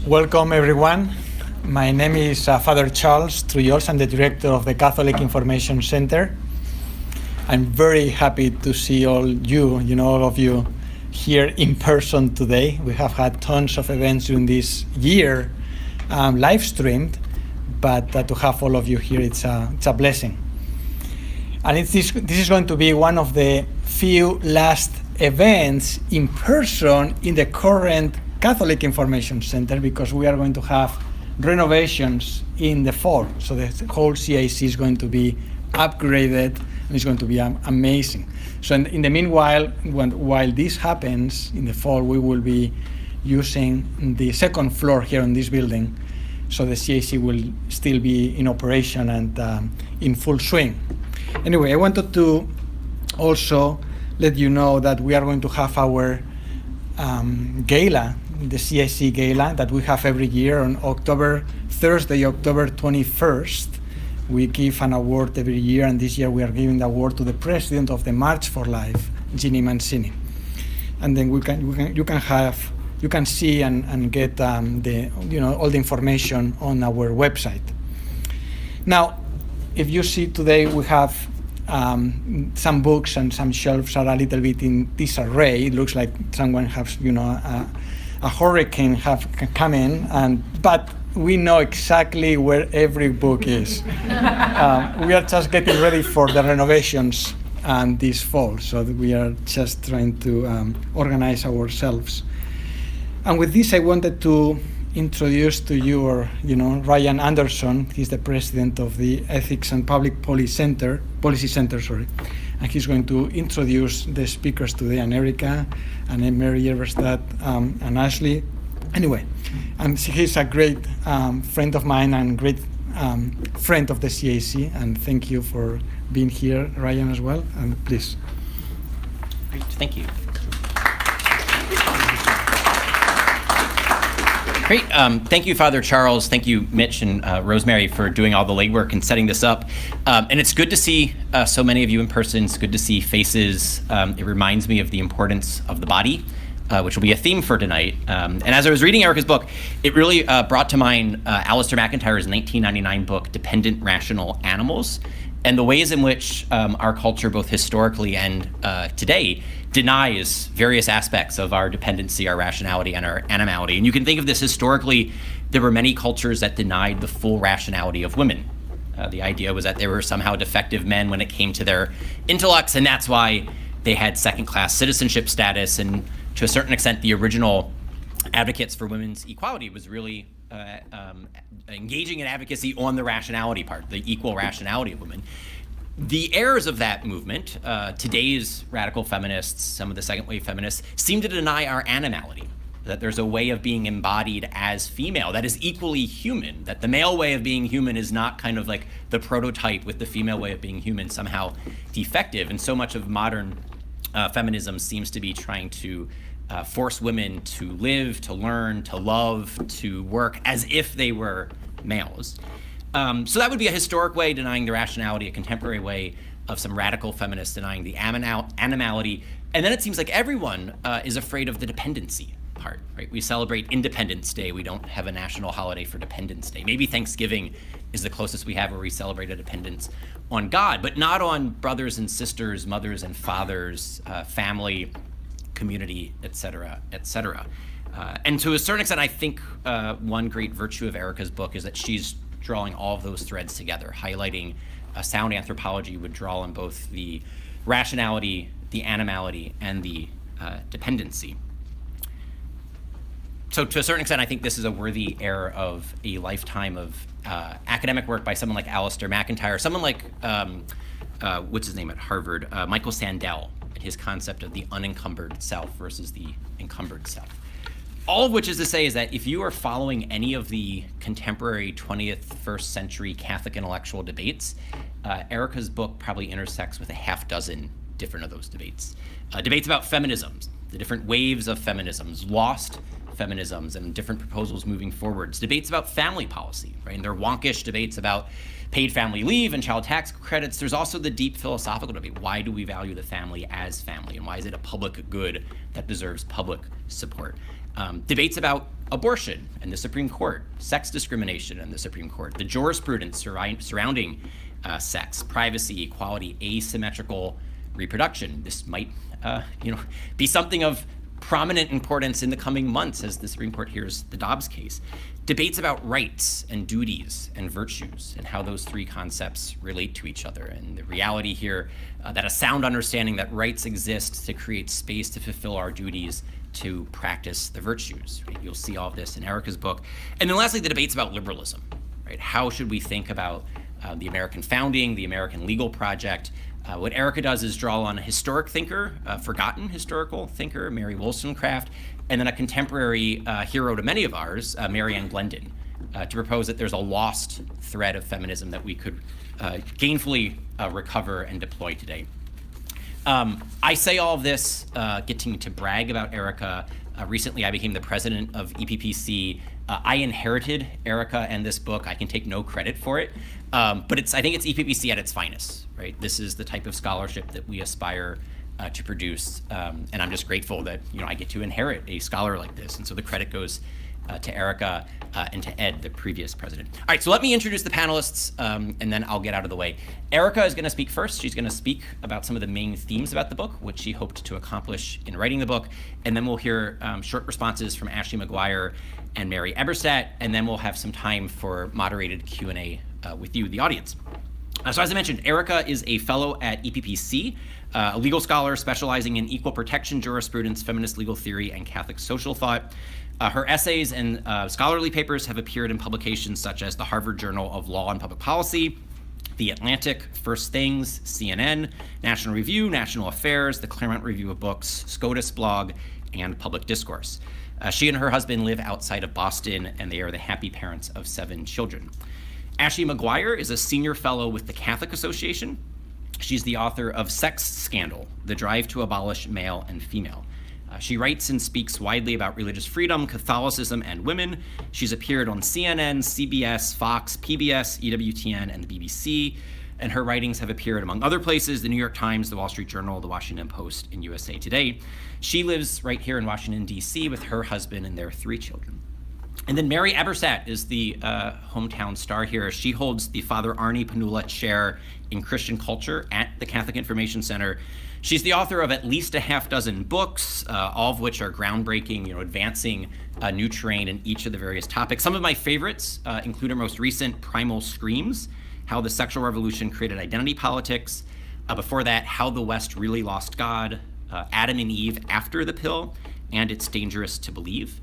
Welcome, everyone. My name is Father Charles Trujols. I'm the director of the Catholic Information Center. I'm very happy to see all of you here in person today. We have had tons of events during this year, live streamed, but to have all of you here, it's a blessing. And this is going to be one of the few last events in person in the current Catholic Information Center, because we are going to have renovations in the fall. So the whole CIC is going to be upgraded, and it's going to be amazing. So in the meanwhile, while this happens in the fall, we will be using the second floor here in this building. So the CIC will still be in operation and in full swing. Anyway, I wanted to also let you know that we are going to have our gala, the CIC Gala that we have every year on Thursday, October 21st. We give an award every year, and this year we are giving the award to the president of the March for Life, Ginny Mancini. And then you can see and get all the information on our website. Now, if you see today, we have some books and some shelves are a little bit in disarray. It looks like someone has, a hurricane have come in, but we know exactly where every book is. We are just getting ready for the renovations this fall, so we are just trying to organize ourselves. And with this, I wanted to introduce to you, Ryan Anderson. He's the president of the Ethics and Public Policy Center, and he's going to introduce the speakers today, and Erika, and Mary Eberstadt, and Ashley. Anyway, and he's a great friend of mine and great friend of the CAC, and thank you for being here, Ryan, as well, and please. Great, thank you. Great. Thank you, Father Charles. Thank you, Mitch and Rosemary, for doing all the legwork and setting this up. And it's good to see so many of you in person. It's good to see faces. It reminds me of the importance of the body, which will be a theme for tonight. And as I was reading Erika's book, it really brought to mind Alistair McIntyre's 1999 book, Dependent Rational Animals, and the ways in which our culture, both historically and today, denies various aspects of our dependency, our rationality, and our animality. And you can think of this historically. There were many cultures that denied the full rationality of women. The idea was that they were somehow defective men when it came to their intellects, and that's why they had second-class citizenship status. And to a certain extent, the original advocates for women's equality was really engaging in advocacy on the rationality part, the equal rationality of women. The errors of that movement, today's radical feminists, some of the second wave feminists, seem to deny our animality, that there's a way of being embodied as female that is equally human, that the male way of being human is not kind of like the prototype with the female way of being human somehow defective. And so much of modern feminism seems to be trying to force women to live, to learn, to love, to work as if they were males. So that would be a historic way denying the rationality, a contemporary way of some radical feminists denying the animality. And then it seems like everyone is afraid of the dependency part, right? We celebrate Independence Day. We don't have a national holiday for Dependence Day. Maybe Thanksgiving is the closest we have where we celebrate a dependence on God, but not on brothers and sisters, mothers and fathers, family, community, et cetera, et cetera. And to a certain extent, I think one great virtue of Erika's book is that she's drawing all of those threads together, highlighting a sound anthropology would draw on both the rationality, the animality, and the dependency. So to a certain extent, I think this is a worthy heir of a lifetime of academic work by someone like Alistair McIntyre, someone like, what's his name at Harvard, Michael Sandel, and his concept of the unencumbered self versus the encumbered self. All of which is to say is that if you are following any of the contemporary 20th, first century Catholic intellectual debates, Erika's book probably intersects with a half dozen different of those debates. Debates about feminisms, the different waves of feminisms, lost feminisms, and different proposals moving forwards. Debates about family policy, right? And they're wonkish debates about paid family leave and child tax credits, there's also the deep philosophical debate. Why do we value the family as family? And why is it a public good that deserves public support? Debates about abortion and the Supreme Court, sex discrimination and the Supreme Court, the jurisprudence surrounding sex, privacy, equality, asymmetrical reproduction. This might be something of prominent importance in the coming months as the Supreme Court hears the Dobbs case. Debates about rights and duties and virtues and how those three concepts relate to each other, and the reality here that a sound understanding that rights exist to create space to fulfill our duties to practice the virtues. Right? You'll see all of this in Erika's book. And then lastly, the debates about liberalism. Right? How should we think about the American founding, the American legal project? What Erika does is draw on a historic thinker, a forgotten historical thinker, Mary Wollstonecraft, and then a contemporary hero to many of ours, Mary Ann Glendon, to propose that there's a lost thread of feminism that we could gainfully recover and deploy today. I say all of this getting to brag about Erika. Recently, I became the president of EPPC. I inherited Erika and this book. I can take no credit for it, but I think it's EPPC at its finest, right? This is the type of scholarship that we aspire to produce, and I'm just grateful that I get to inherit a scholar like this. And so the credit goes to Erika and to Ed, the previous president. All right, so let me introduce the panelists, and then I'll get out of the way. Erika is going to speak first. She's going to speak about some of the main themes about the book, which she hoped to accomplish in writing the book, and then we'll hear short responses from Ashley McGuire and Mary Eberstadt, and then we'll have some time for moderated Q&A with you, the audience. So as I mentioned, Erika is a fellow at EPPC, a legal scholar specializing in equal protection jurisprudence, feminist legal theory, and Catholic social thought. Her essays and scholarly papers have appeared in publications such as the Harvard Journal of Law and Public Policy, The Atlantic, First Things, CNN, National Review, National Affairs, the Claremont Review of Books, SCOTUS blog, and Public Discourse. She and her husband live outside of Boston, and they are the happy parents of 7 children. Ashley McGuire is a senior fellow with the Catholic Association. She's the author of Sex Scandal, The Drive to Abolish Male and Female. She writes and speaks widely about religious freedom, Catholicism, and women. She's appeared on CNN, CBS, Fox, PBS, EWTN, and the BBC. And her writings have appeared, among other places, the New York Times, the Wall Street Journal, the Washington Post, and USA Today. She lives right here in Washington, D.C. with her husband and their 3 children. And then Mary Eberstadt is the hometown star here. She holds the Father Arnie Panula Chair in Christian Culture at the Catholic Information Center. She's the author of at least a half dozen books, all of which are groundbreaking, advancing new terrain in each of the various topics. Some of my favorites include her most recent Primal Screams, How the Sexual Revolution Created Identity Politics. Before that, How the West Really Lost God, Adam and Eve After the Pill, and It's Dangerous to Believe.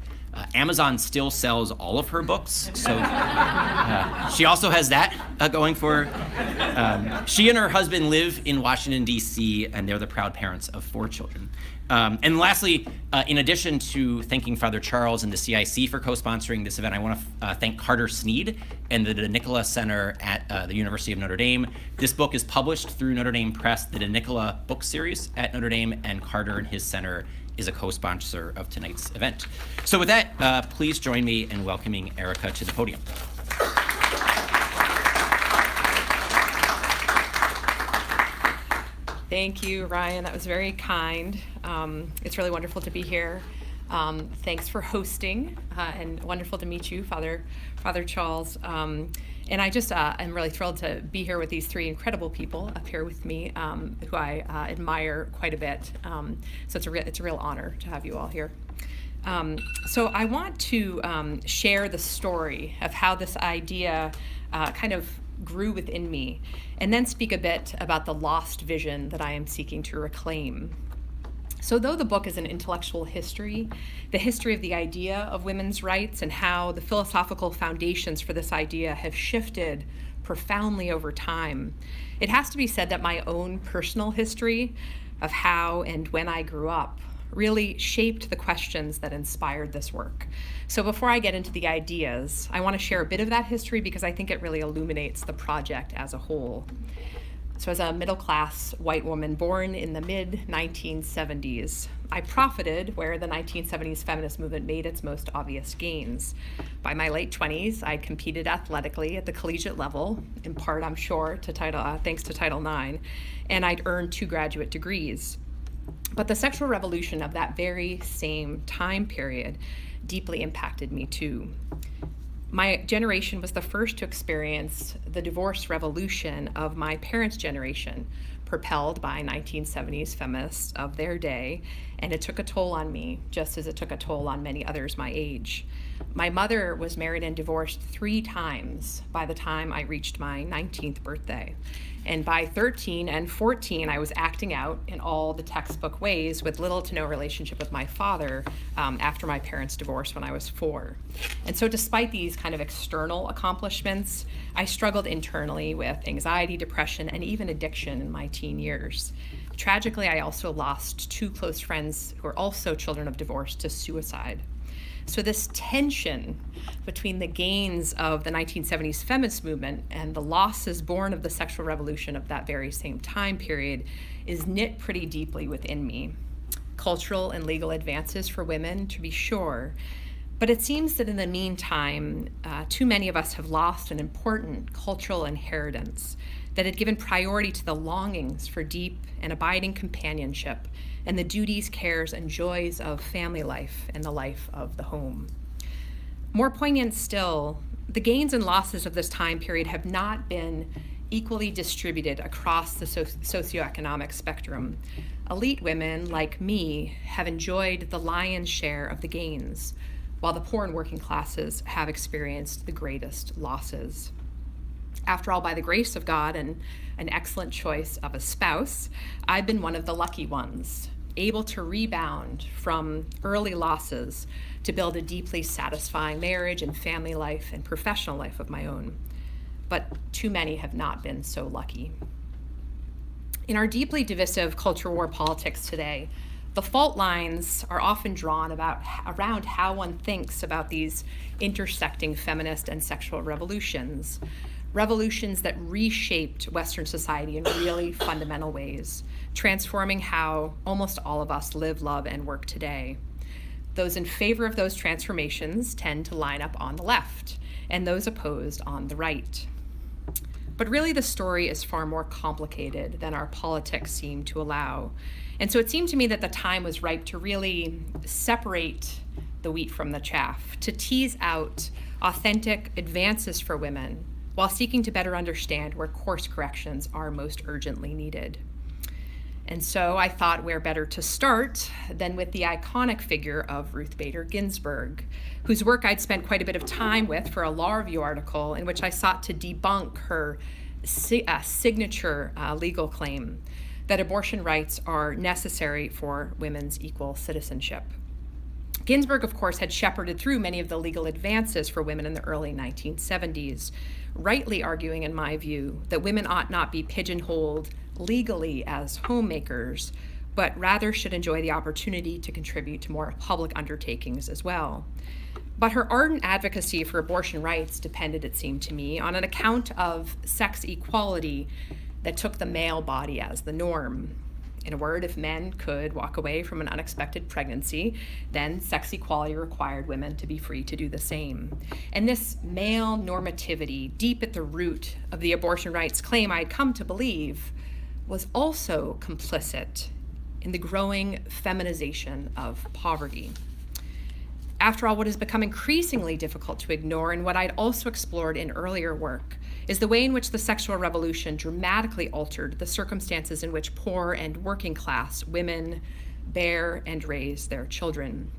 Amazon still sells all of her books, so she also has that going for her. She and her husband live in Washington, D.C., and they're the proud parents of 4 children. And lastly, in addition to thanking Father Charles and the CIC for co-sponsoring this event, I want to thank Carter Sneed and the De Nicola Center at the University of Notre Dame. This book is published through Notre Dame Press, the De Nicola book series at Notre Dame, and Carter and his center is a co-sponsor of tonight's event. So with that, please join me in welcoming Erika to the podium. Thank you, Ryan. That was very kind. It's really wonderful to be here. Thanks for hosting, and wonderful to meet you, Father Charles. And I just am really thrilled to be here with these 3 incredible people up here with me, who I admire quite a bit. So it's a real honor to have you all here. So I want to share the story of how this idea kind of grew within me, and then speak a bit about the lost vision that I am seeking to reclaim. So though the book is an intellectual history, the history of the idea of women's rights and how the philosophical foundations for this idea have shifted profoundly over time, it has to be said that my own personal history of how and when I grew up really shaped the questions that inspired this work. So before I get into the ideas, I want to share a bit of that history because I think it really illuminates the project as a whole. So as a middle-class white woman born in the mid-1970s, I profited where the 1970s feminist movement made its most obvious gains. By my late 20s, I competed athletically at the collegiate level, in part, I'm sure, thanks to Title IX, and I'd earned 2 graduate degrees. But the sexual revolution of that very same time period deeply impacted me too. My generation was the first to experience the divorce revolution of my parents' generation, propelled by 1970s feminists of their day, and it took a toll on me, just as it took a toll on many others my age. My mother was married and divorced 3 times by the time I reached my 19th birthday. And by 13 and 14, I was acting out in all the textbook ways with little to no relationship with my father after my parents' divorce when I was 4. And so despite these kind of external accomplishments, I struggled internally with anxiety, depression, and even addiction in my teen years. Tragically, I also lost 2 close friends who are also children of divorce to suicide. So this tension between the gains of the 1970s feminist movement and the losses born of the sexual revolution of that very same time period is knit pretty deeply within me. Cultural and legal advances for women, to be sure, but it seems that in the meantime, too many of us have lost an important cultural inheritance that had given priority to the longings for deep and abiding companionship and the duties, cares, and joys of family life and the life of the home. More poignant still, the gains and losses of this time period have not been equally distributed across the socioeconomic spectrum. Elite women, like me, have enjoyed the lion's share of the gains, while the poor and working classes have experienced the greatest losses. After all, by the grace of God and an excellent choice of a spouse, I've been one of the lucky ones, able to rebound from early losses to build a deeply satisfying marriage and family life and professional life of my own. But too many have not been so lucky. In our deeply divisive culture war politics today, the fault lines are often drawn around how one thinks about these intersecting feminist and sexual revolutions that reshaped Western society in really fundamental ways, transforming how almost all of us live, love, and work today. Those in favor of those transformations tend to line up on the left, and those opposed on the right. But really, the story is far more complicated than our politics seem to allow. And so it seemed to me that the time was ripe to really separate the wheat from the chaff, to tease out authentic advances for women while seeking to better understand where course corrections are most urgently needed. And so I thought where better to start than with the iconic figure of Ruth Bader Ginsburg, whose work I'd spent quite a bit of time with for a law review article in which I sought to debunk her signature legal claim that abortion rights are necessary for women's equal citizenship. Ginsburg, of course, had shepherded through many of the legal advances for women in the early 1970s, rightly arguing, in my view, that women ought not be pigeonholed legally as homemakers, but rather should enjoy the opportunity to contribute to more public undertakings as well. But her ardent advocacy for abortion rights depended, it seemed to me, on an account of sex equality that took the male body as the norm. In a word, if men could walk away from an unexpected pregnancy, then sex equality required women to be free to do the same. And this male normativity, deep at the root of the abortion rights claim I'd come to believe, was also complicit in the growing feminization of poverty. After all, what has become increasingly difficult to ignore, and what I'd also explored in earlier work, is the way in which the sexual revolution dramatically altered the circumstances in which poor and working class women bear and raise their children.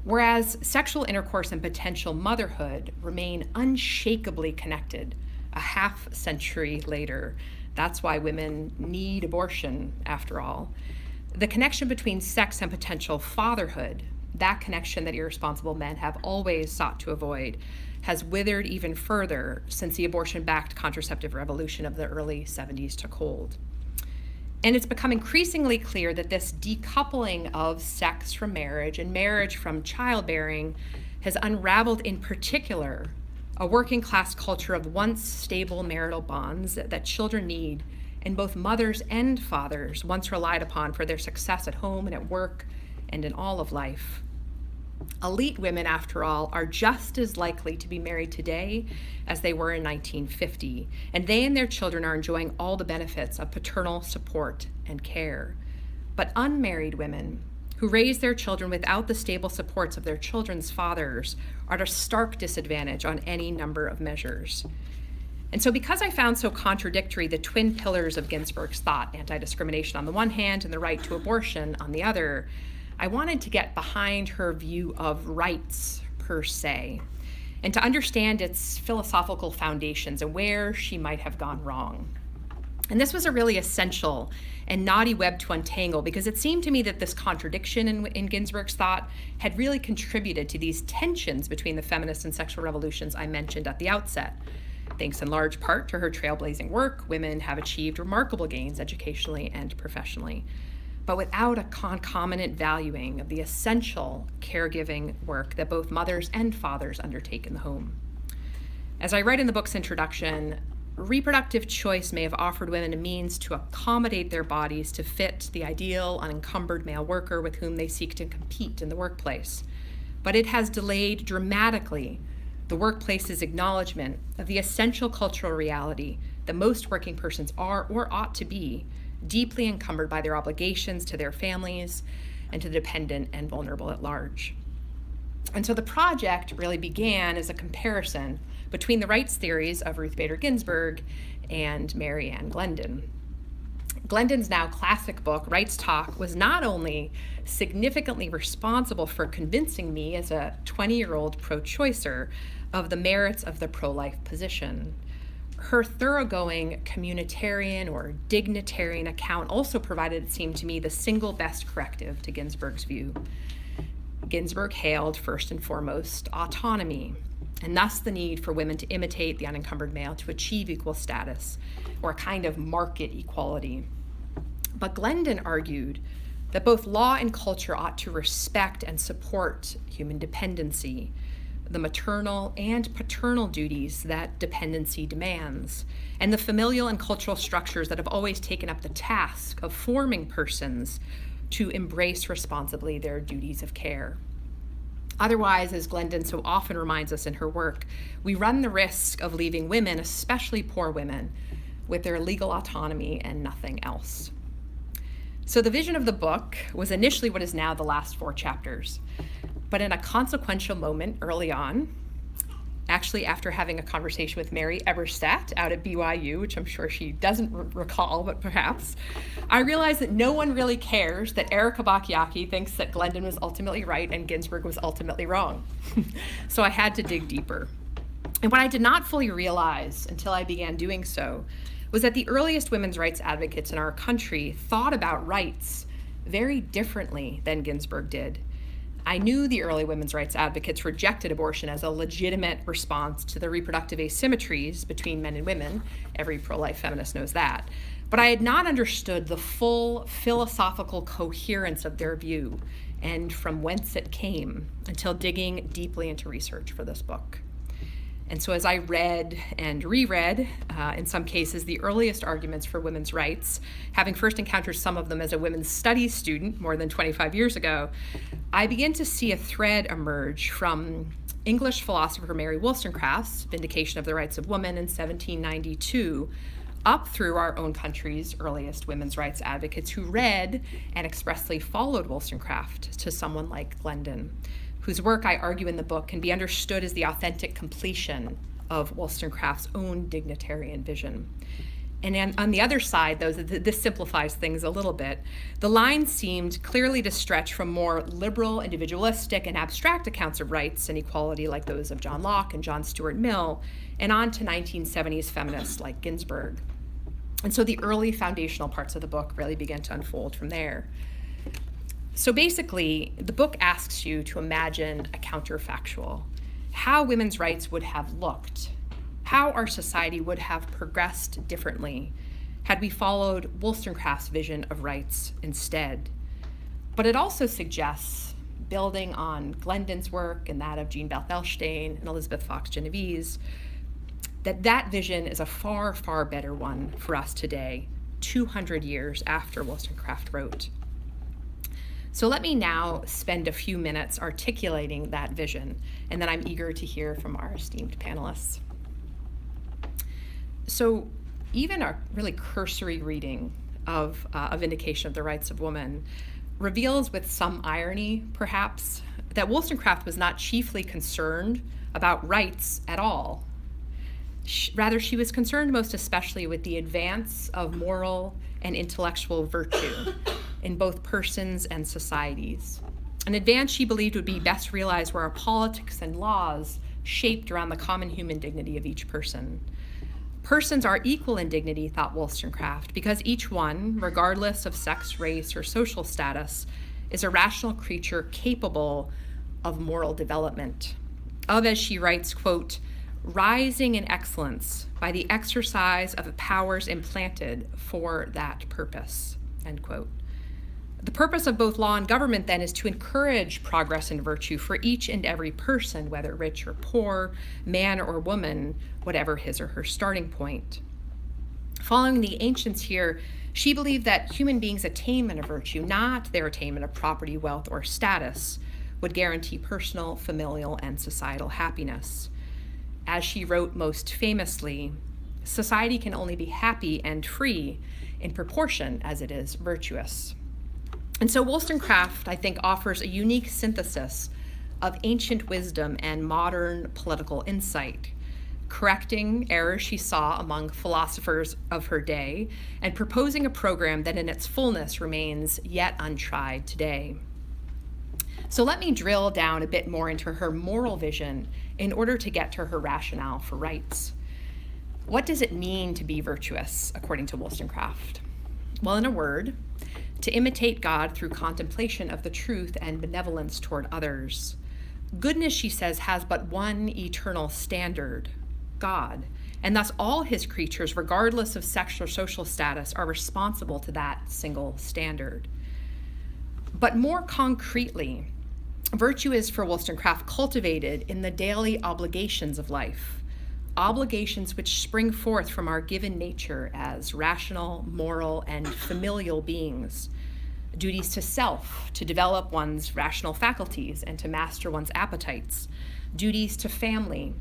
Whereas sexual intercourse and potential motherhood remain unshakably connected a half century later, that's why women need abortion, after all. The connection between sex and potential fatherhood, that connection that irresponsible men have always sought to avoid, has withered even further since the abortion-backed contraceptive revolution of the early 70s took hold. And it's become increasingly clear that this decoupling of sex from marriage and marriage from childbearing has unraveled in particular a working class culture of once stable marital bonds that children need, and both mothers and fathers once relied upon for their success at home and at work and in all of life. Elite women, after all, are just as likely to be married today as they were in 1950, and they and their children are enjoying all the benefits of paternal support and care. But unmarried women, who raise their children without the stable supports of their children's fathers, are at a stark disadvantage on any number of measures. And so because I found so contradictory the twin pillars of Ginsburg's thought, anti-discrimination on the one hand and the right to abortion on the other, I wanted to get behind her view of rights per se, and to understand its philosophical foundations and where she might have gone wrong. And this was a really essential and knotty web to untangle, because it seemed to me that this contradiction in Ginsburg's thought had really contributed to these tensions between the feminist and sexual revolutions I mentioned at the outset. Thanks in large part to her trailblazing work, women have achieved remarkable gains educationally and professionally, but without a concomitant valuing of the essential caregiving work that both mothers and fathers undertake in the home. As I write in the book's introduction, reproductive choice may have offered women a means to accommodate their bodies to fit the ideal unencumbered male worker with whom they seek to compete in the workplace. But it has delayed dramatically the workplace's acknowledgement of the essential cultural reality that most working persons are, or ought to be, deeply encumbered by their obligations to their families and to the dependent and vulnerable at large. And so the project really began as a comparison between the rights theories of Ruth Bader Ginsburg and Mary Ann Glendon. Glendon's now classic book, Rights Talk, was not only significantly responsible for convincing me as a 20-year-old pro-choicer of the merits of the pro-life position. Her thoroughgoing communitarian or dignitarian account also provided, it seemed to me, the single best corrective to Ginsburg's view. Ginsburg hailed, first and foremost, autonomy, and thus the need for women to imitate the unencumbered male to achieve equal status, or a kind of market equality. But Glendon argued that both law and culture ought to respect and support human dependency, the maternal and paternal duties that dependency demands, and the familial and cultural structures that have always taken up the task of forming persons to embrace responsibly their duties of care. Otherwise, as Glendon so often reminds us in her work, we run the risk of leaving women, especially poor women, with their legal autonomy and nothing else. So the vision of the book was initially what is now the last 4 chapters. But in a consequential moment early on, actually after having a conversation with Mary Eberstadt out at BYU, which I'm sure she doesn't recall, but perhaps, I realized that no one really cares that Erika Bachiochi thinks that Glendon was ultimately right and Ginsburg was ultimately wrong. So I had to dig deeper. And what I did not fully realize until I began doing so was that the earliest women's rights advocates in our country thought about rights very differently than Ginsburg did. I knew the early women's rights advocates rejected abortion as a legitimate response to the reproductive asymmetries between men and women. Every pro-life feminist knows that. But I had not understood the full philosophical coherence of their view and from whence it came until digging deeply into research for this book. And so as I read and reread, in some cases, the earliest arguments for women's rights, having first encountered some of them as a women's studies student more than 25 years ago, I began to see a thread emerge from English philosopher Mary Wollstonecraft's Vindication of the Rights of Woman in 1792, up through our own country's earliest women's rights advocates who read and expressly followed Wollstonecraft to someone like Glendon, whose work I argue in the book can be understood as the authentic completion of Wollstonecraft's own dignitarian vision. And on the other side, though, this simplifies things a little bit, the line seemed clearly to stretch from more liberal, individualistic, and abstract accounts of rights and equality like those of John Locke and John Stuart Mill, and on to 1970s feminists like Ginsburg. And so the early foundational parts of the book really began to unfold from there. So basically, the book asks you to imagine a counterfactual, how women's rights would have looked, how our society would have progressed differently had we followed Wollstonecraft's vision of rights instead. But it also suggests building on Glendon's work and that of Jean Barthelstein and Elizabeth Fox Genovese, that vision is a far, far better one for us today, 200 years after Wollstonecraft wrote. So let me now spend a few minutes articulating that vision, and then I'm eager to hear from our esteemed panelists. So even a really cursory reading of A Vindication of the Rights of Woman reveals with some irony, perhaps, that Wollstonecraft was not chiefly concerned about rights at all. Rather, she was concerned most especially with the advance of moral and intellectual virtue in both persons and societies. An advance she believed would be best realized were our politics and laws shaped around the common human dignity of each person. Persons are equal in dignity, thought Wollstonecraft, because each one, regardless of sex, race, or social status, is a rational creature capable of moral development. Of, as she writes, quote, rising in excellence by the exercise of the powers implanted for that purpose, end quote. The purpose of both law and government, then, is to encourage progress and virtue for each and every person, whether rich or poor, man or woman, whatever his or her starting point. Following the ancients here, she believed that human beings' attainment of virtue, not their attainment of property, wealth, or status, would guarantee personal, familial, and societal happiness. As she wrote most famously, society can only be happy and free in proportion as it is virtuous. And so Wollstonecraft, I think, offers a unique synthesis of ancient wisdom and modern political insight, correcting errors she saw among philosophers of her day and proposing a program that in its fullness remains yet untried today. So let me drill down a bit more into her moral vision in order to get to her rationale for rights. What does it mean to be virtuous, according to Wollstonecraft? Well, in a word, to imitate God through contemplation of the truth and benevolence toward others. Goodness, she says, has but one eternal standard, God, and thus all his creatures, regardless of sexual or social status, are responsible to that single standard. But more concretely, virtue is for Wollstonecraft cultivated in the daily obligations of life, obligations which spring forth from our given nature as rational, moral, and familial beings, duties to self, to develop one's rational faculties and to master one's appetites, duties to family,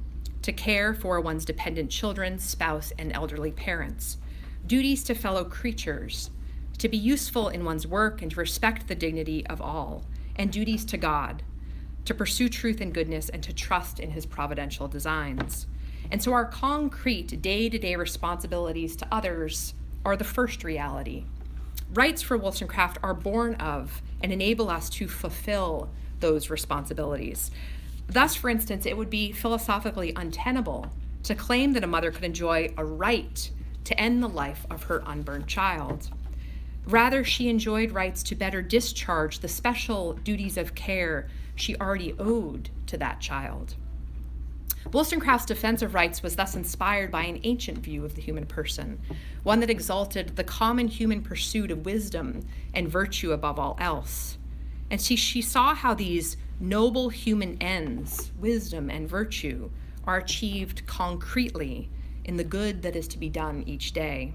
to care for one's dependent children, spouse, and elderly parents, duties to fellow creatures, to be useful in one's work and to respect the dignity of all, and duties to God, to pursue truth and goodness and to trust in his providential designs. And so our concrete day-to-day responsibilities to others are the first reality. Rights for Wollstonecraft are born of and enable us to fulfill those responsibilities. Thus, for instance, it would be philosophically untenable to claim that a mother could enjoy a right to end the life of her unborn child. Rather, she enjoyed rights to better discharge the special duties of care she already owed to that child. Wollstonecraft's defense of rights was thus inspired by an ancient view of the human person, one that exalted the common human pursuit of wisdom and virtue above all else. And she saw how these noble human ends, wisdom and virtue, are achieved concretely in the good that is to be done each day.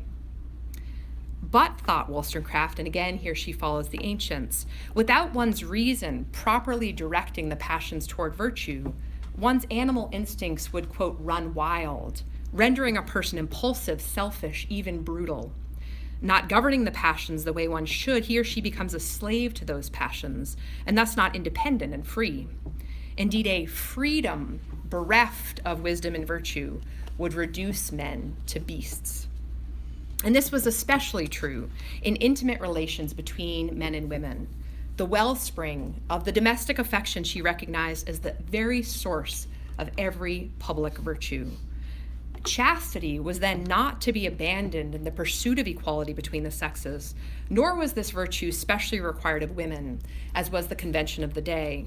But, thought Wollstonecraft, and again here she follows the ancients, without one's reason properly directing the passions toward virtue, one's animal instincts would, quote, run wild, rendering a person impulsive, selfish, even brutal. Not governing the passions the way one should, he or she becomes a slave to those passions, and thus not independent and free. Indeed, a freedom bereft of wisdom and virtue would reduce men to beasts. And this was especially true in intimate relations between men and women, the wellspring of the domestic affection she recognized as the very source of every public virtue. Chastity was then not to be abandoned in the pursuit of equality between the sexes, nor was this virtue specially required of women, as was the convention of the day.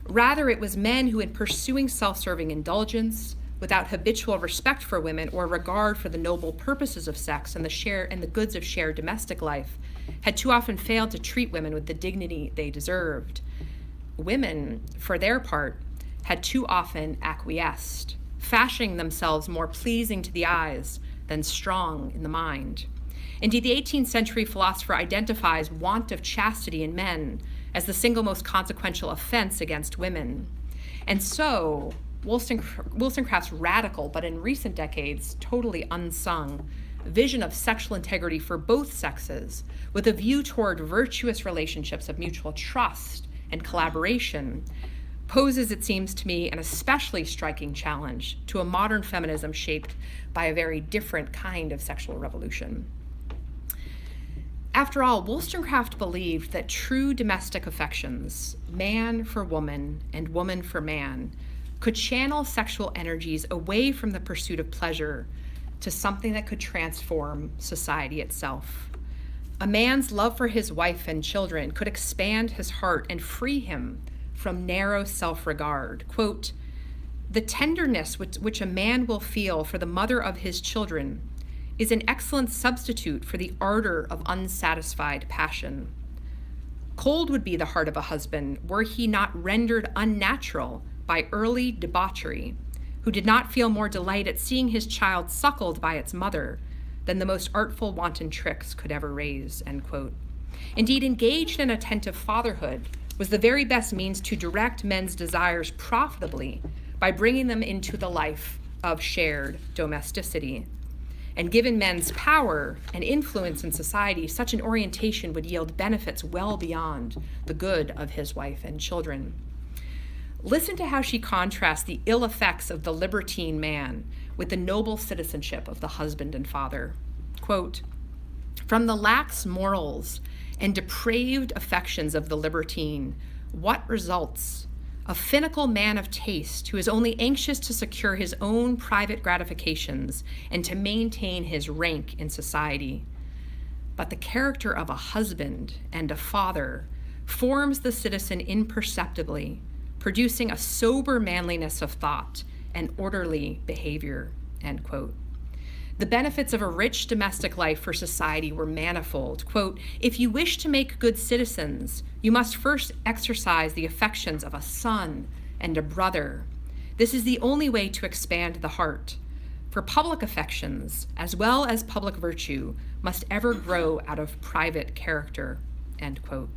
Rather, it was men who, in pursuing self-serving indulgence, without habitual respect for women or regard for the noble purposes of sex and the goods of shared domestic life, had too often failed to treat women with the dignity they deserved. women, for their part, had too often acquiesced, fashioning themselves more pleasing to the eyes than strong in the mind. Indeed, the 18th century philosopher identifies want of chastity in men as the single most consequential offense against women. And so, Wollstonecraft's radical, but in recent decades, totally unsung, vision of sexual integrity for both sexes, with a view toward virtuous relationships of mutual trust and collaboration, poses, it seems to me, an especially striking challenge to a modern feminism shaped by a very different kind of sexual revolution. After all, Wollstonecraft believed that true domestic affections, man for woman and woman for man, could channel sexual energies away from the pursuit of pleasure to something that could transform society itself. A man's love for his wife and children could expand his heart and free him from narrow self-regard. Quote, "The tenderness which a man will feel for the mother of his children is an excellent substitute for the ardor of unsatisfied passion. Cold would be the heart of a husband were he not rendered unnatural by early debauchery, who did not feel more delight at seeing his child suckled by its mother than the most artful wanton tricks could ever raise," end quote. Indeed, engaged in attentive fatherhood was the very best means to direct men's desires profitably by bringing them into the life of shared domesticity. And given men's power and influence in society, such an orientation would yield benefits well beyond the good of his wife and children. Listen to how she contrasts the ill effects of the libertine man with the noble citizenship of the husband and father. Quote, "From the lax morals and depraved affections of the libertine, what results? A finical man of taste who is only anxious to secure his own private gratifications and to maintain his rank in society. But the character of a husband and a father forms the citizen imperceptibly, producing a sober manliness of thought and orderly behavior," end quote. The benefits of a rich domestic life for society were manifold. Quote, "If you wish to make good citizens, you must first exercise the affections of a son and a brother. This is the only way to expand the heart. For public affections, as well as public virtue, must ever grow out of private character," end quote.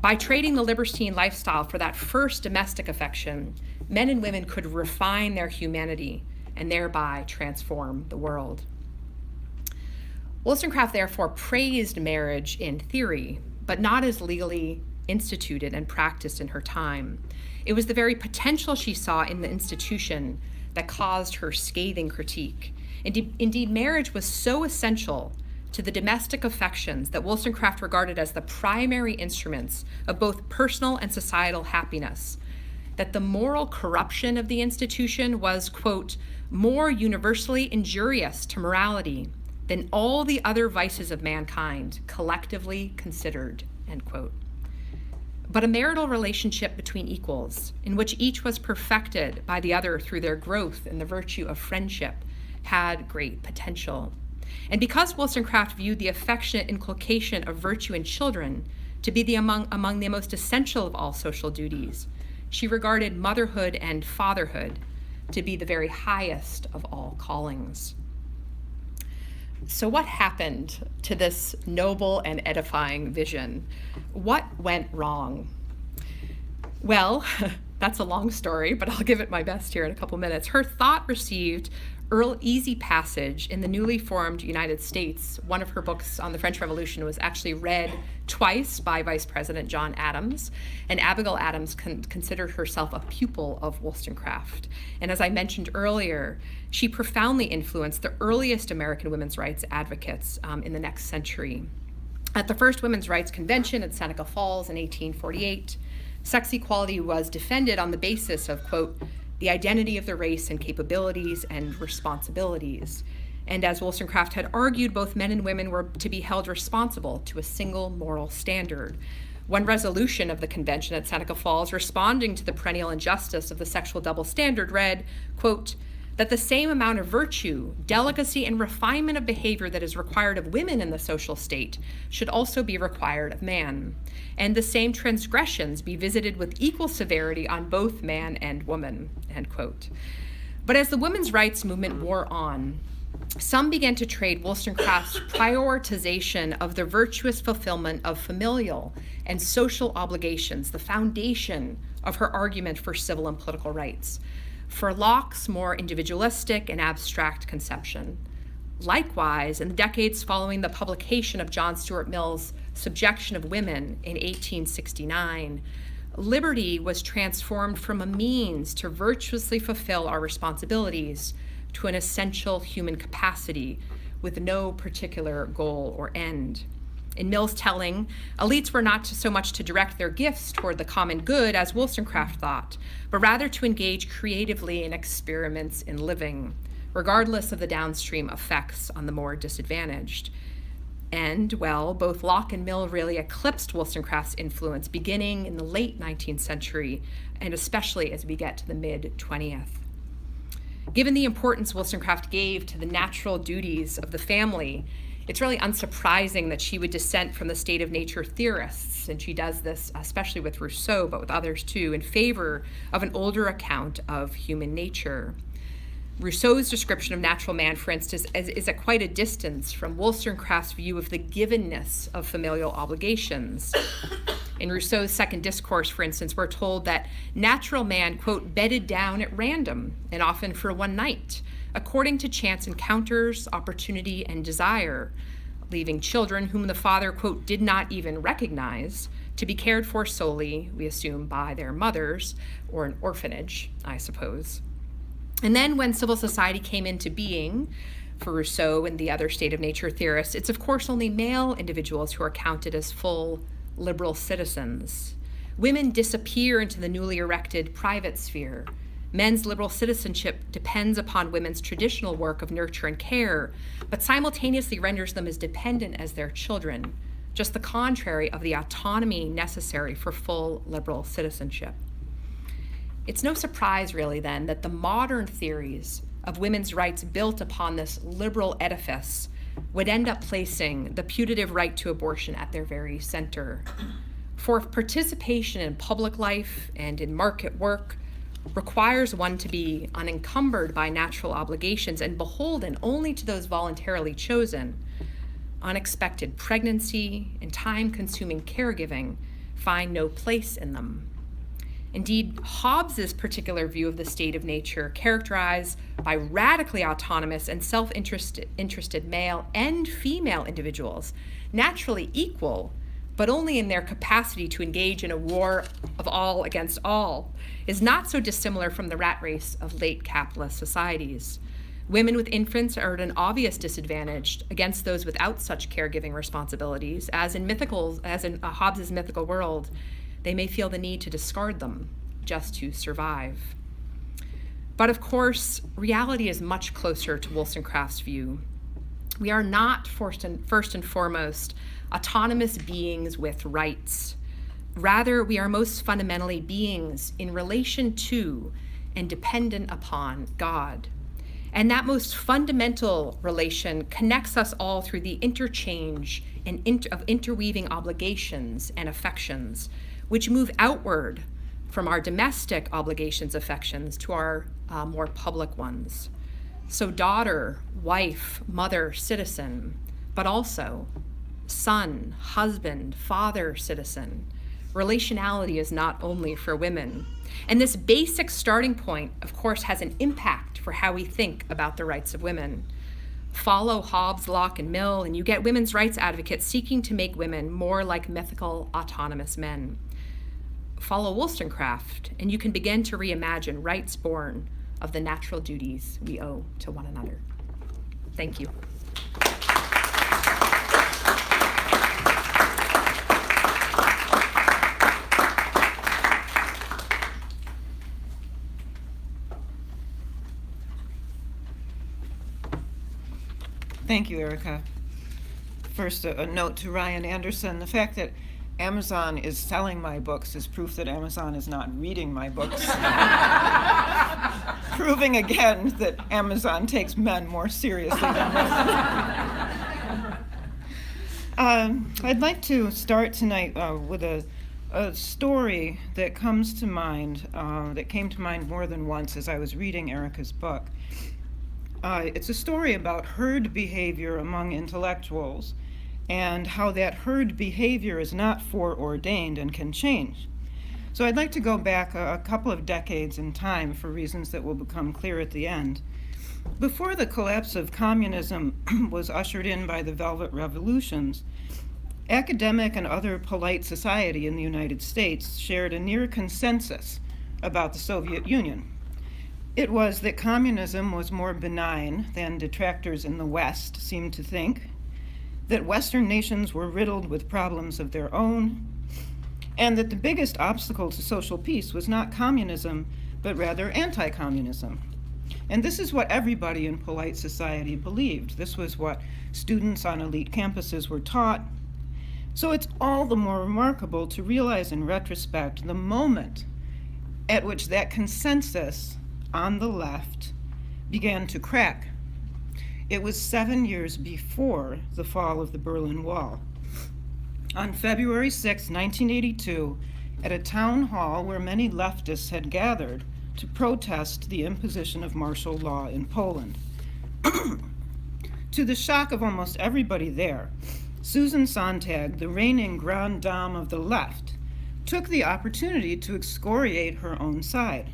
By trading the libertine lifestyle for that first domestic affection, men and women could refine their humanity and thereby transform the world. Wollstonecraft therefore praised marriage in theory, but not as legally instituted and practiced in her time. It was the very potential she saw in the institution that caused her scathing critique. Indeed, marriage was so essential to the domestic affections that Wollstonecraft regarded as the primary instruments of both personal and societal happiness, that the moral corruption of the institution was, quote, "more universally injurious to morality than all the other vices of mankind collectively considered," end quote. But a marital relationship between equals, in which each was perfected by the other through their growth in the virtue of friendship, had great potential. And because Wollstonecraft viewed the affectionate inculcation of virtue in children to be among the most essential of all social duties, she regarded motherhood and fatherhood to be the very highest of all callings. So what happened to this noble and edifying vision? What went wrong? Well, that's a long story, but I'll give it my best here in a couple minutes. Her thought received easy passage in the newly formed United States. One of her books on the French Revolution was actually read twice by Vice President John Adams, and Abigail Adams considered herself a pupil of Wollstonecraft. And as I mentioned earlier, she profoundly influenced the earliest American women's rights advocates in the next century. At the first Women's Rights Convention at Seneca Falls in 1848, sex equality was defended on the basis of, quote, "the identity of the race and capabilities and responsibilities." And as Wollstonecraft had argued, both men and women were to be held responsible to a single moral standard. One resolution of the convention at Seneca Falls, responding to the perennial injustice of the sexual double standard, read, quote, that the same amount of virtue, delicacy, and refinement of behavior that is required of women in the social state should also be required of man, and the same transgressions be visited with equal severity on both man and woman, end quote. But as the women's rights movement wore on, some began to trade Wollstonecraft's prioritization of the virtuous fulfillment of familial and social obligations, the foundation of her argument for civil and political rights, for Locke's more individualistic and abstract conception. Likewise, in the decades following the publication of John Stuart Mill's Subjection of Women in 1869, liberty was transformed from a means to virtuously fulfill our responsibilities to an essential human capacity with no particular goal or end. In Mill's telling, elites were not so much to direct their gifts toward the common good as Wollstonecraft thought, but rather to engage creatively in experiments in living, regardless of the downstream effects on the more disadvantaged. And, well, both Locke and Mill really eclipsed Wollstonecraft's influence beginning in the late 19th century, and especially as we get to the mid-20th. Given the importance Wollstonecraft gave to the natural duties of the family, it's really unsurprising that she would dissent from the state of nature theorists, and she does this especially with Rousseau, but with others too, in favor of an older account of human nature. Rousseau's description of natural man, for instance, is at quite a distance from Wollstonecraft's view of the givenness of familial obligations. In Rousseau's Second Discourse, for instance, we're told that natural man, quote, bedded down at random, and often for one night, according to chance encounters, opportunity, and desire, leaving children whom the father, quote, did not even recognize, to be cared for solely, we assume, by their mothers, or an orphanage, I suppose. And then when civil society came into being, for Rousseau and the other state of nature theorists, it's of course only male individuals who are counted as full liberal citizens. Women disappear into the newly erected private sphere. Men's liberal citizenship depends upon women's traditional work of nurture and care, but simultaneously renders them as dependent as their children, just the contrary of the autonomy necessary for full liberal citizenship. It's no surprise, really, then, that the modern theories of women's rights built upon this liberal edifice would end up placing the putative right to abortion at their very center. For if participation in public life and in market work requires one to be unencumbered by natural obligations and beholden only to those voluntarily chosen, unexpected pregnancy and time-consuming caregiving find no place in them. Indeed, Hobbes's particular view of the state of nature, characterized by radically autonomous and self-interested male and female individuals, naturally equal, but only in their capacity to engage in a war of all against all, is not so dissimilar from the rat race of late capitalist societies. Women with infants are at an obvious disadvantage against those without such caregiving responsibilities, as in Hobbes's mythical world. They may feel the need to discard them just to survive. But of course, reality is much closer to Wollstonecraft's view. We are not first and foremost autonomous beings with rights. Rather, we are most fundamentally beings in relation to and dependent upon God. And that most fundamental relation connects us all through the interchange of interweaving obligations and affections, which move outward from our domestic obligations, affections, to our more public ones. So daughter, wife, mother, citizen, but also son, husband, father, citizen. Relationality is not only for women. And this basic starting point, of course, has an impact for how we think about the rights of women. Follow Hobbes, Locke, and Mill, and you get women's rights advocates seeking to make women more like mythical, autonomous men. Follow Wollstonecraft, and you can begin to reimagine rights born of the natural duties we owe to one another. Thank you. Thank you, Erika. First, a note to Ryan Anderson. The fact that Amazon is selling my books is proof that Amazon is not reading my books. Proving again that Amazon takes men more seriously than women. I'd like to start tonight with a story that comes to mind, that came to mind more than once as I was reading Erika's book. It's a story about herd behavior among intellectuals and how that herd behavior is not foreordained and can change. So I'd like to go back a couple of decades in time for reasons that will become clear at the end. Before the collapse of communism was ushered in by the Velvet Revolutions, academic and other polite society in the United States shared a near consensus about the Soviet Union. It was that communism was more benign than detractors in the West seemed to think, that Western nations were riddled with problems of their own, and that the biggest obstacle to social peace was not communism, but rather anti-communism. And this is what everybody in polite society believed. This was what students on elite campuses were taught. So it's all the more remarkable to realize in retrospect the moment at which that consensus on the left began to crack. It was 7 years before the fall of the Berlin Wall. On February 6, 1982, at a town hall where many leftists had gathered to protest the imposition of martial law in Poland. To the shock of almost everybody there, Susan Sontag, the reigning grande dame of the left, took the opportunity to excoriate her own side.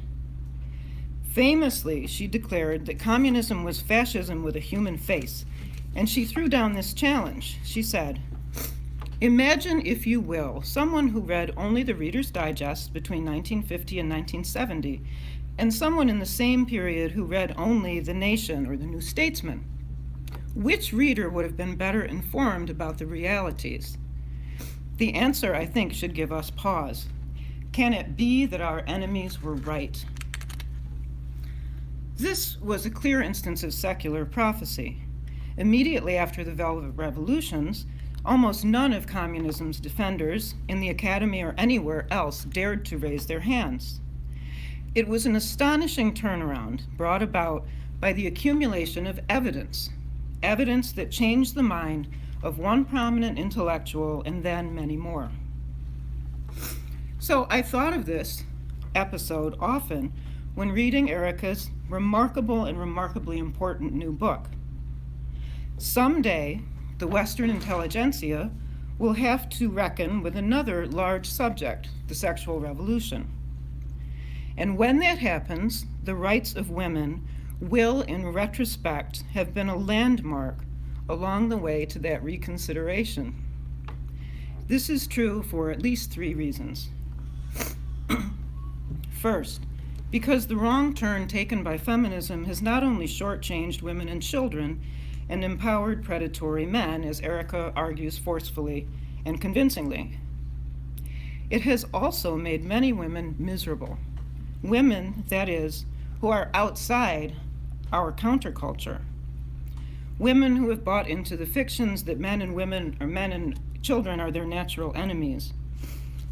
Famously, she declared that communism was fascism with a human face, and she threw down this challenge. She said, "Imagine, if you will, someone who read only the Reader's Digest between 1950 and 1970, and someone in the same period who read only The Nation or The New Statesman. Which reader would have been better informed about the realities?" The answer, I think, should give us pause. Can it be that our enemies were right? This was a clear instance of secular prophecy. Immediately after the Velvet Revolutions, almost none of communism's defenders in the academy or anywhere else dared to raise their hands. It was an astonishing turnaround brought about by the accumulation of evidence that changed the mind of one prominent intellectual and then many more. So I thought of this episode often when reading Erika's remarkable and remarkably important new book. Someday, the Western intelligentsia will have to reckon with another large subject, the sexual revolution. And when that happens, the rights of women will, in retrospect, have been a landmark along the way to that reconsideration. This is true for at least 3 reasons. First, because the wrong turn taken by feminism has not only shortchanged women and children and empowered predatory men, as Erika argues forcefully and convincingly, it has also made many women miserable. Women, that is, who are outside our counterculture. Women who have bought into the fictions that men and children are their natural enemies,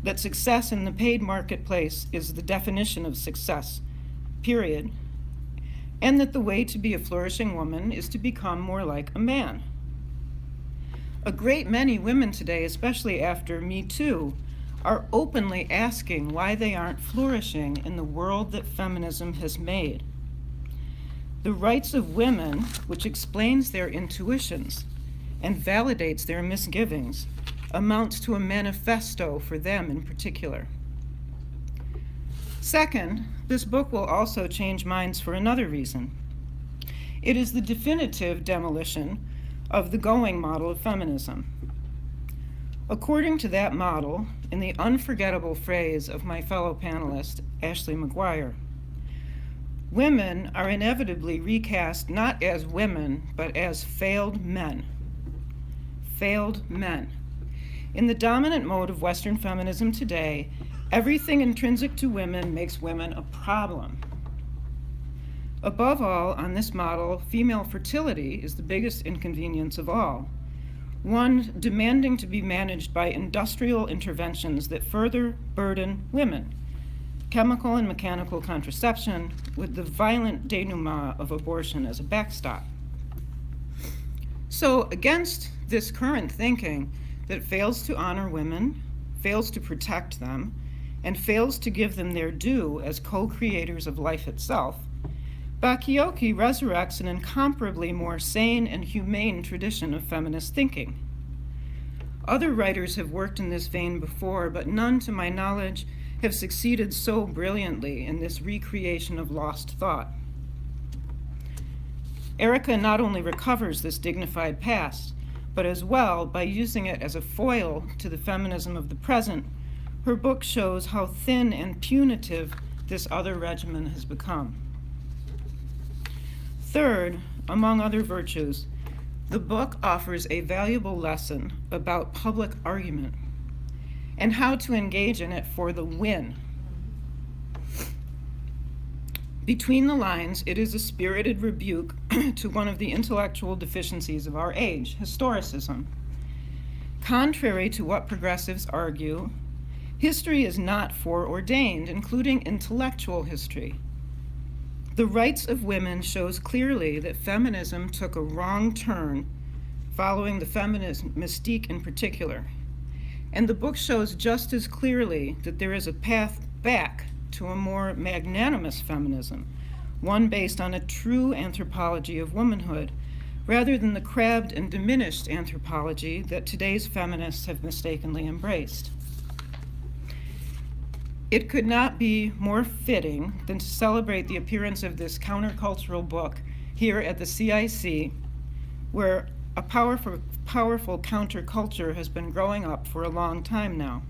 that success in the paid marketplace is the definition of success, period, and that the way to be a flourishing woman is to become more like a man. A great many women today, especially after Me Too, are openly asking why they aren't flourishing in the world that feminism has made. The rights of women, which explains their intuitions and validates their misgivings, amounts to a manifesto for them in particular. Second, this book will also change minds for another reason. It is the definitive demolition of the going model of feminism. According to that model, in the unforgettable phrase of my fellow panelist, Ashley McGuire, women are inevitably recast not as women, but as failed men. Failed men. In the dominant mode of Western feminism today, everything intrinsic to women makes women a problem. Above all, on this model, female fertility is the biggest inconvenience of all. one demanding to be managed by industrial interventions that further burden women, chemical and mechanical contraception, with the violent denouement of abortion as a backstop. So against this current thinking that fails to honor women, fails to protect them, and fails to give them their due as co-creators of life itself, Bachiochi resurrects an incomparably more sane and humane tradition of feminist thinking. Other writers have worked in this vein before, but none, to my knowledge, have succeeded so brilliantly in this recreation of lost thought. Erika not only recovers this dignified past, but as well, by using it as a foil to the feminism of the present, her book shows how thin and punitive this other regimen has become. Third, among other virtues, the book offers a valuable lesson about public argument and how to engage in it for the win. Between the lines, it is a spirited rebuke to one of the intellectual deficiencies of our age, historicism. Contrary to what progressives argue, history is not foreordained, including intellectual history. The Rights of Women shows clearly that feminism took a wrong turn following the feminist mystique in particular. And the book shows just as clearly that there is a path back to a more magnanimous feminism, one based on a true anthropology of womanhood, rather than the crabbed and diminished anthropology that today's feminists have mistakenly embraced. It could not be more fitting than to celebrate the appearance of this countercultural book here at the CIC, where a powerful counterculture has been growing up for a long time now.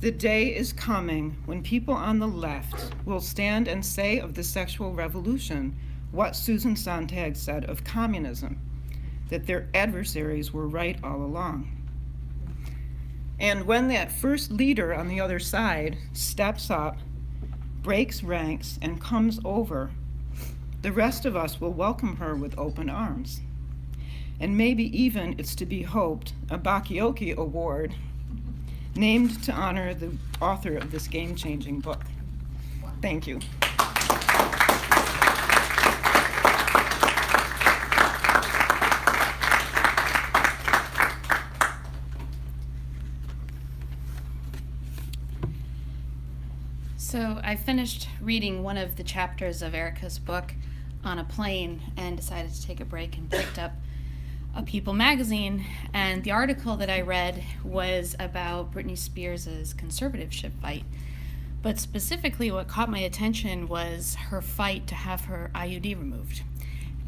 The day is coming when people on the left will stand and say of the sexual revolution what Susan Sontag said of communism, that their adversaries were right all along. And when that first leader on the other side steps up, breaks ranks, and comes over, the rest of us will welcome her with open arms. And maybe even, it's to be hoped, a Bachiochi Award named to honor the author of this game-changing book. Thank you. So I finished reading one of the chapters of Erika's book on a plane and decided to take a break and picked up a People magazine, and the article that I read was about Britney Spears' conservatorship fight. But specifically what caught my attention was her fight to have her IUD removed.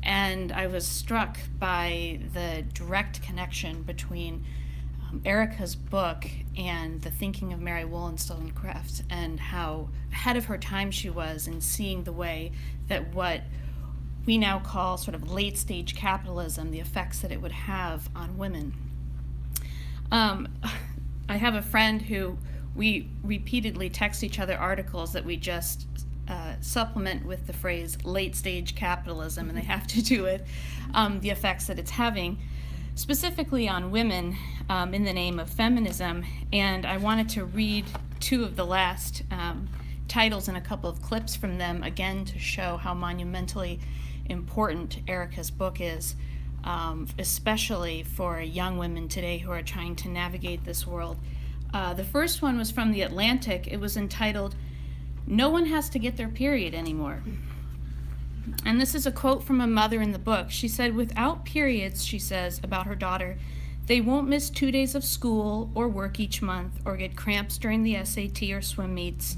And I was struck by the direct connection between Erika's book and the thinking of Mary Wollstonecraft, and how ahead of her time she was in seeing the way that what we now call sort of late-stage capitalism, the effects that it would have on women. I have a friend who we repeatedly text each other articles that we just supplement with the phrase late-stage capitalism, and they have to do with the effects that it's having, specifically on women in the name of feminism. And I wanted to read two of the last titles and a couple of clips from them, again to show how monumentally important Erika's book is, especially for young women today who are trying to navigate this world. The first one was from The Atlantic. It was entitled, "No One Has to Get Their Period Anymore." And this is a quote from a mother in the book. She said, "Without periods," she says about her daughter, "they won't miss 2 days of school or work each month, or get cramps during the SAT or swim meets,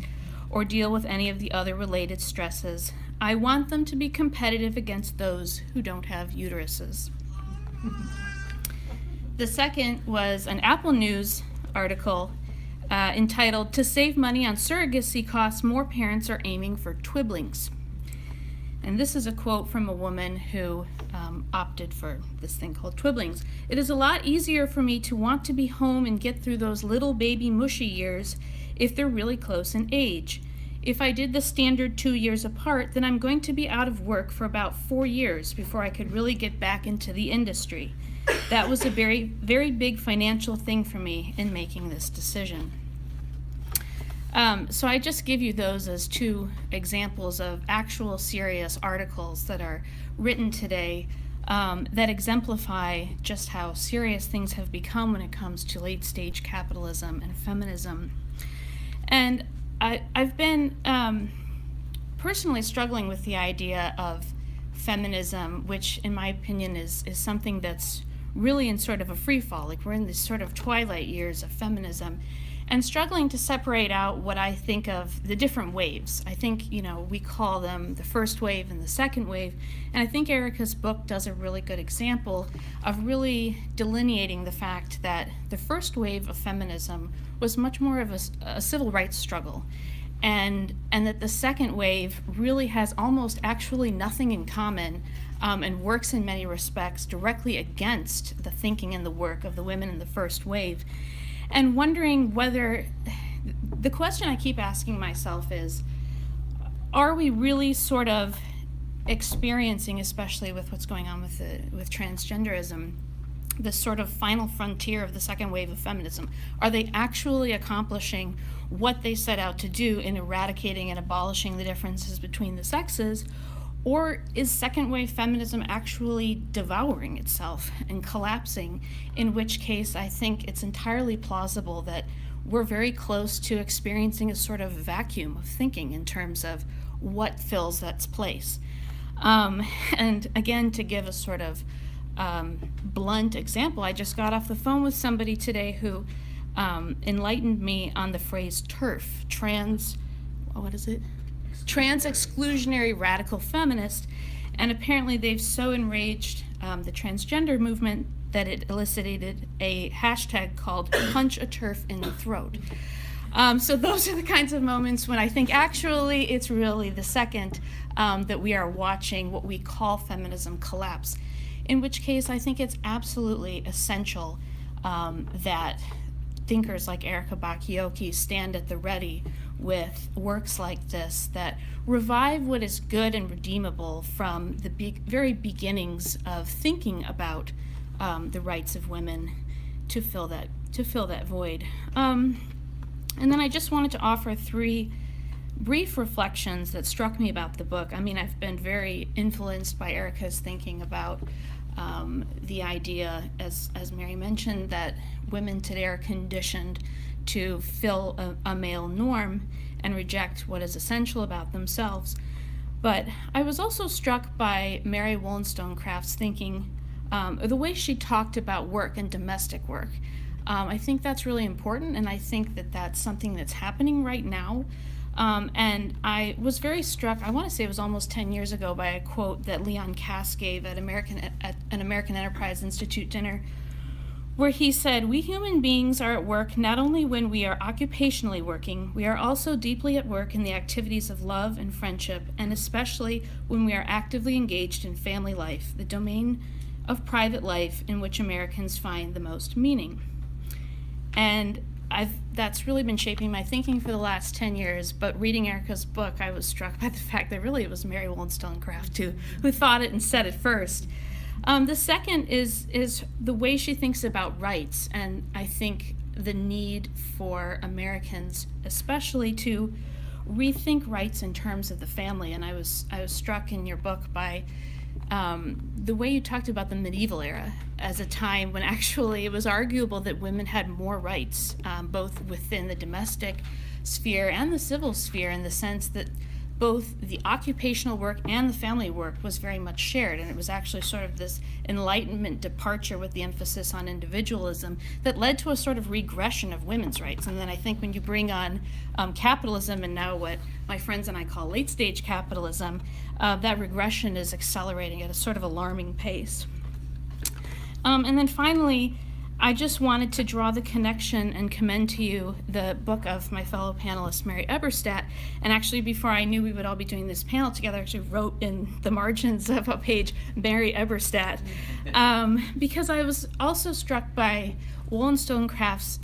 or deal with any of the other related stresses. I want them to be competitive against those who don't have uteruses." The second was an Apple News article entitled, "To Save Money on Surrogacy Costs, More Parents Are Aiming for Twiblings." And this is a quote from a woman who opted for this thing called twiblings. "It is a lot easier for me to want to be home and get through those little baby mushy years if they're really close in age. If I did the standard 2 years apart, then I'm going to be out of work for about 4 years before I could really get back into the industry. that was a very, very big financial thing for me in making this decision. So I just give you those as two examples of actual serious articles that are written today that exemplify just how serious things have become when it comes to late-stage capitalism and feminism. And I've been personally struggling with the idea of feminism, which in my opinion is something that's really in sort of a free fall. Like, we're in these sort of twilight years of feminism, and struggling to separate out what I think of the different waves. I think, we call them the first wave and the second wave, and I think Erika's book does a really good example of really delineating the fact that the first wave of feminism was much more of a civil rights struggle, and that the second wave really has almost actually nothing in common, and works in many respects directly against the thinking and the work of the women in the first wave. And wondering whether, the question I keep asking myself is, are we really sort of experiencing, especially with what's going on with transgenderism, this sort of final frontier of the second wave of feminism? Are they actually accomplishing what they set out to do in eradicating and abolishing the differences between the sexes? Or is second wave feminism actually devouring itself and collapsing, in which case I think it's entirely plausible that we're very close to experiencing a sort of vacuum of thinking in terms of what fills that place. And again, to give a sort of blunt example, I just got off the phone with somebody today who enlightened me on the phrase TERF, trans-exclusionary radical feminist, and apparently they've so enraged the transgender movement that it elicited a hashtag called punch a TERF in the throat. So those are the kinds of moments when I think actually it's really the second that we are watching what we call feminism collapse, in which case I think it's absolutely essential that thinkers like Erika Bachiochi stand at the ready with works like this that revive what is good and redeemable from the very beginnings of thinking about the rights of women to fill that void. And then I just wanted to offer 3 brief reflections that struck me about the book. I mean, I've been very influenced by Erika's thinking about the idea, as Mary mentioned, that women today are conditioned to fill a male norm and reject what is essential about themselves. But I was also struck by Mary Wollstonecraft's thinking, the way she talked about work and domestic work. I think that's really important, and I think that that's something that's happening right now. And I was very struck, I want to say it was almost 10 years ago, by a quote that Leon Cass gave at an American Enterprise Institute dinner, where he said, "We human beings are at work not only when we are occupationally working, we are also deeply at work in the activities of love and friendship, and especially when we are actively engaged in family life, the domain of private life in which Americans find the most meaning." And that's really been shaping my thinking for the last 10 years, but reading Erika's book, I was struck by the fact that really it was Mary Wollstonecraft who thought it and said it first. The second is the way she thinks about rights, and I think the need for Americans especially to rethink rights in terms of the family. And I was struck in your book by the way you talked about the medieval era as a time when actually it was arguable that women had more rights, both within the domestic sphere and the civil sphere, in the sense that both the occupational work and the family work was very much shared, and it was actually sort of this Enlightenment departure with the emphasis on individualism that led to a sort of regression of women's rights. And then I think when you bring on capitalism, and now what my friends and I call late-stage capitalism, that regression is accelerating at a sort of alarming pace. And then finally, I just wanted to draw the connection and commend to you the book of my fellow panelist, Mary Eberstadt. And actually, before I knew we would all be doing this panel together, I actually wrote in the margins of a page, Mary Eberstadt, because I was also struck by Wollstonecraft's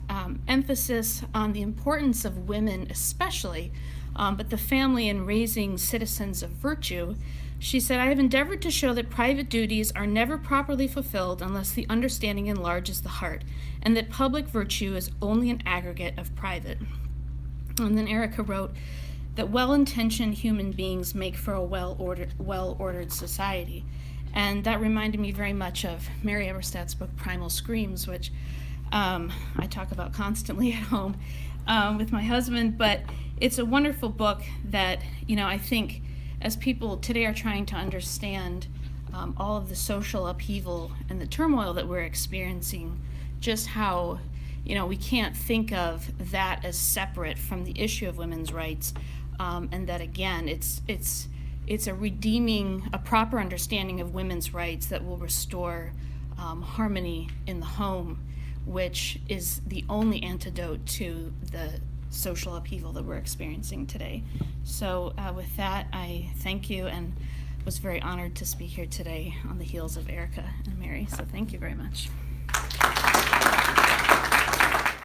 emphasis on the importance of women especially, but the family in raising citizens of virtue. She said, I have endeavored to show that private duties are never properly fulfilled unless the understanding enlarges the heart, and that public virtue is only an aggregate of private. And then Erika wrote that well-intentioned human beings make for a well-ordered society. And that reminded me very much of Mary Eberstadt's book, Primal Screams, which I talk about constantly at home with my husband. But it's a wonderful book that, I think as people today are trying to understand all of the social upheaval and the turmoil that we're experiencing, just how, we can't think of that as separate from the issue of women's rights, and that again, it's a proper understanding of women's rights that will restore harmony in the home, which is the only antidote to the social upheaval that we're experiencing today. So with that, I thank you and was very honored to speak here today on the heels of Erika and Mary. So thank you very much.